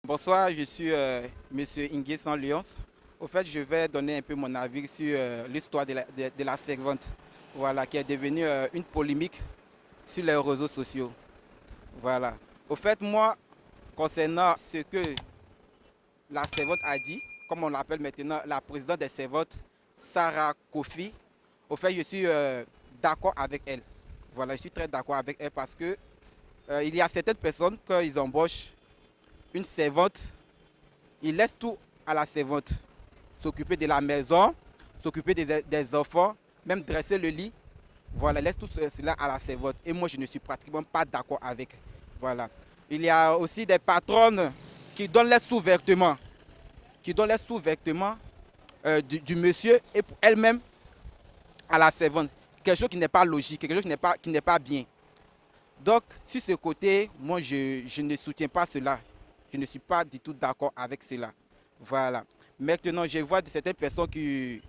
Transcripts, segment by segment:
Bonsoir, je suis Monsieur Inguessan Lyons. Au fait, je vais donner un peu mon avis sur l'histoire de la servante, voilà, qui est devenue une polémique sur les réseaux sociaux. Voilà. Au fait, moi, concernant ce que la servante a dit, comme on l'appelle maintenant la présidente des servantes, Sarah Kofi, au fait, je suis d'accord avec elle. Voilà, je suis très d'accord avec elle parce que il y a certaines personnes, quand ils embauchent une servante, ils laissent tout à la servante. S'occuper de la maison, s'occuper des enfants, même dresser le lit. Voilà, laisse tout cela à la servante. Et moi, je ne suis pratiquement pas d'accord avec. Voilà. Il y a aussi des patronnes qui donnent les sous-vêtements, qui donnent les sous-vêtements du monsieur et pour elle-même à la servante. Quelque chose qui n'est pas logique, quelque chose qui n'est pas bien. Donc, sur ce côté, moi, je ne soutiens pas cela. Je ne suis pas du tout d'accord avec cela. Voilà. Maintenant, je vois certaines personnes qui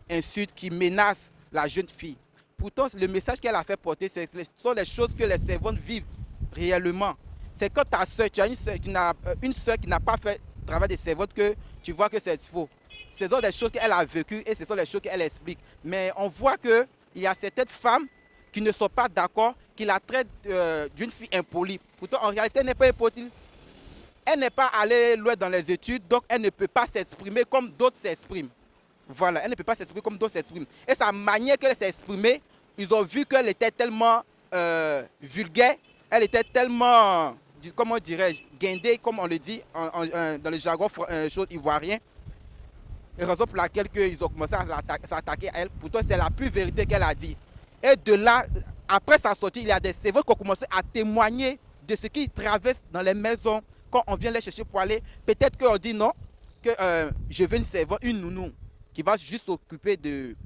insultent, qui menacent la jeune fille. Pourtant, le message qu'elle a fait porter, ce sont les choses que les servantes vivent réellement. C'est quand ta soeur, tu as une soeur qui n'a pas fait le travail de servante que tu vois que c'est faux. Ce sont des choses qu'elle a vécues et ce sont les choses qu'elle explique. Mais on voit qu'il y a certaines femmes qui ne sont pas d'accord, qui la traitent d'une fille impolie. Pourtant, en réalité, elle n'est pas impolie. Elle n'est pas allée loin dans les études, donc elle ne peut pas s'exprimer comme d'autres s'expriment. Voilà, elle ne peut pas s'exprimer comme d'autres s'expriment. Et sa manière qu'elle s'est exprimée, ils ont vu qu'elle était tellement vulgaire, elle était tellement, comment dirais-je, guindée, comme on le dit dans le jargon chose ivoirien. Et raison pour laquelle ils ont commencé à s'attaquer à elle. Pourtant, c'est la pure vérité qu'elle a dit. Et de là, après sa sortie, il y a des cerveaux qui ont commencé à témoigner de ce qu'ils traversent dans les maisons quand on vient les chercher pour aller. Peut-être qu'on dit non, que je veux une servante, une nounou, qui va juste s'occuper des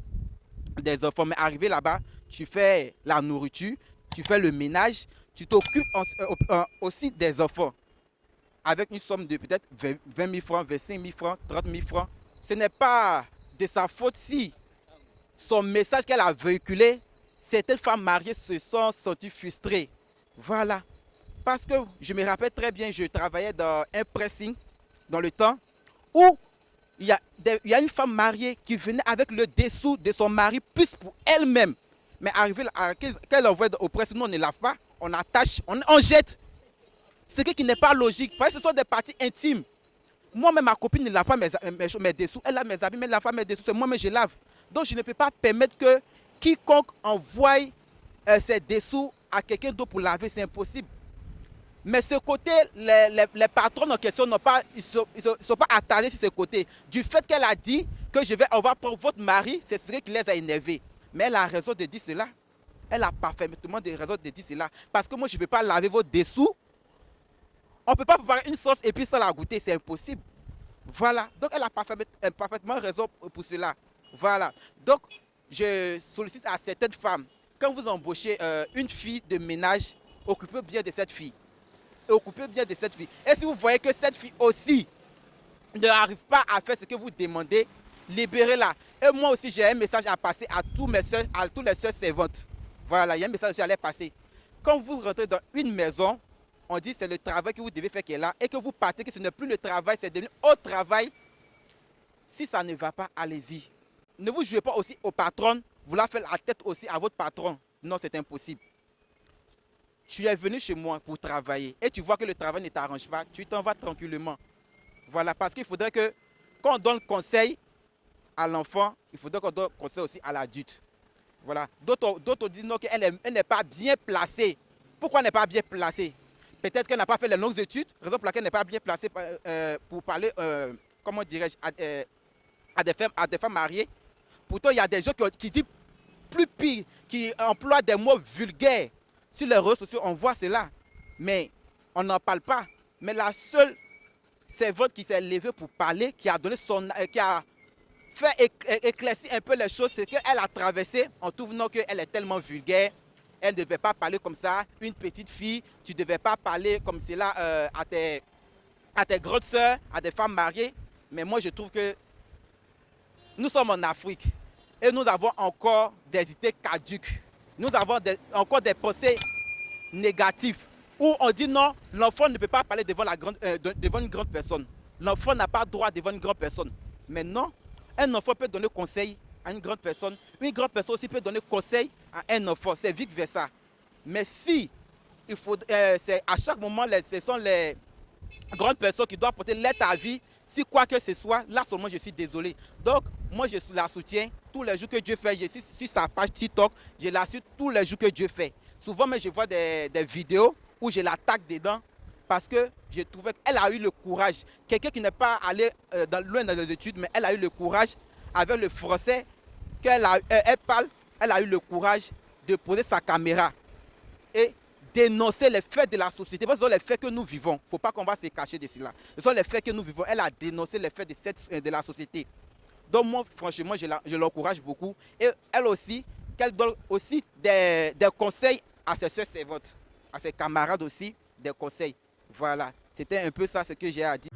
enfants. Mais arrivé là-bas, tu fais la nourriture, tu fais le ménage, tu t'occupes aussi des enfants. Avec une somme de peut-être 20 000 francs, 25 000 francs, 30 000 francs. Ce n'est pas de sa faute si son message qu'elle a véhiculé, certaines femmes mariées se sont senties frustrées. Voilà. Parce que je me rappelle très bien, je travaillais dans un pressing dans le temps où il y a une femme mariée qui venait avec le dessous de son mari plus pour elle-même. Mais arrivé qu'elle envoie au pressing, nous on ne lave pas, on attache, on jette. Ce qui n'est pas logique. Parce que ce sont des parties intimes. Moi-même, ma copine ne lave pas mes dessous. Elle a mes habits, mais elle ne lave pas mes dessous. C'est moi-même, je lave. Donc, je ne peux pas permettre que quiconque envoie ses dessous à quelqu'un d'autre pour laver. C'est impossible. Mais ce côté, les patrons en question ne sont pas attardés sur ce côté. Du fait qu'elle a dit que on va prendre votre mari, c'est ce qui les a énervés. Mais elle a raison de dire cela. Elle a parfaitement des raisons de dire cela. Parce que moi, je ne peux pas laver vos dessous. On ne peut pas préparer une sauce et puis sans la goûter, c'est impossible. Voilà. Donc, elle a parfaitement raison pour cela. Voilà. Donc, je sollicite à certaines femmes, quand vous embauchez une fille de ménage, occupez bien de cette fille. Occupez bien de cette fille. Et si vous voyez que cette fille aussi n'arrive pas à faire ce que vous demandez, libérez-la. Et moi aussi, j'ai un message à passer à tous les soeurs servantes. Voilà, il y a un message que j'allais passer. Quand vous rentrez dans une maison, on dit que c'est le travail que vous devez faire qui est là, et que vous partez, que ce n'est plus le travail, c'est devenu autre travail. Si ça ne va pas, allez-y. Ne vous jouez pas aussi au patron, vouloir faire la tête aussi à votre patron. Non, c'est impossible. Tu es venu chez moi pour travailler et tu vois que le travail ne t'arrange pas, tu t'en vas tranquillement. Voilà, parce qu'il faudrait que, quand on donne conseil à l'enfant, il faudrait qu'on donne conseil aussi à l'adulte. Voilà. D'autres disent non, qu'elle n'est pas bien placée. Pourquoi elle n'est pas bien placée? Peut-être qu'elle n'a pas fait les longues études, raison pour laquelle elle n'est pas bien placée pour parler, comment dirais-je, à des femmes mariées. Pourtant, il y a des gens qui disent plus pire, qui emploient des mots vulgaires. Sur les réseaux sociaux, on voit cela. Mais on n'en parle pas. Mais la seule servante qui s'est levée pour parler, qui a donné qui a fait éclaircir un peu les choses, c'est qu'elle a traversé en trouvant qu'elle est tellement vulgaire. Elle ne devait pas parler comme ça. Une petite fille, tu ne devais pas parler comme cela à tes grandes sœurs, à des femmes mariées. Mais moi, je trouve que nous sommes en Afrique et nous avons encore des idées caduques. nous avons encore des pensées négatives où on dit non, l'enfant ne peut pas parler devant une grande personne. L'enfant n'a pas droit devant une grande personne. Mais non, un enfant peut donner conseil à une grande personne aussi peut donner conseil à un enfant, c'est vice versa. Mais si c'est à chaque moment, ce sont les grandes personnes qui doivent porter leur avis, si quoi que ce soit, là seulement je suis désolé. Donc, moi je la soutiens tous les jours que Dieu fait. Je suis sur sa page TikTok, je la suis tous les jours que Dieu fait. Souvent, mais je vois des vidéos où je l'attaque dedans parce que je trouvais qu'elle a eu le courage. Quelqu'un qui n'est pas allé loin dans les études, mais elle a eu le courage avec le français qu'elle parle. Elle a eu le courage de poser sa caméra et dénoncer les faits de la société. Parce que ce sont les faits que nous vivons. Il ne faut pas qu'on va se cacher de cela. Ce sont les faits que nous vivons. Elle a dénoncé les faits de la société. Donc moi, franchement, je l'encourage beaucoup. Et elle aussi, qu'elle donne aussi des conseils à ses soeurs servantes, à ses camarades aussi, des conseils. Voilà, c'était un peu ça ce que j'ai à dire.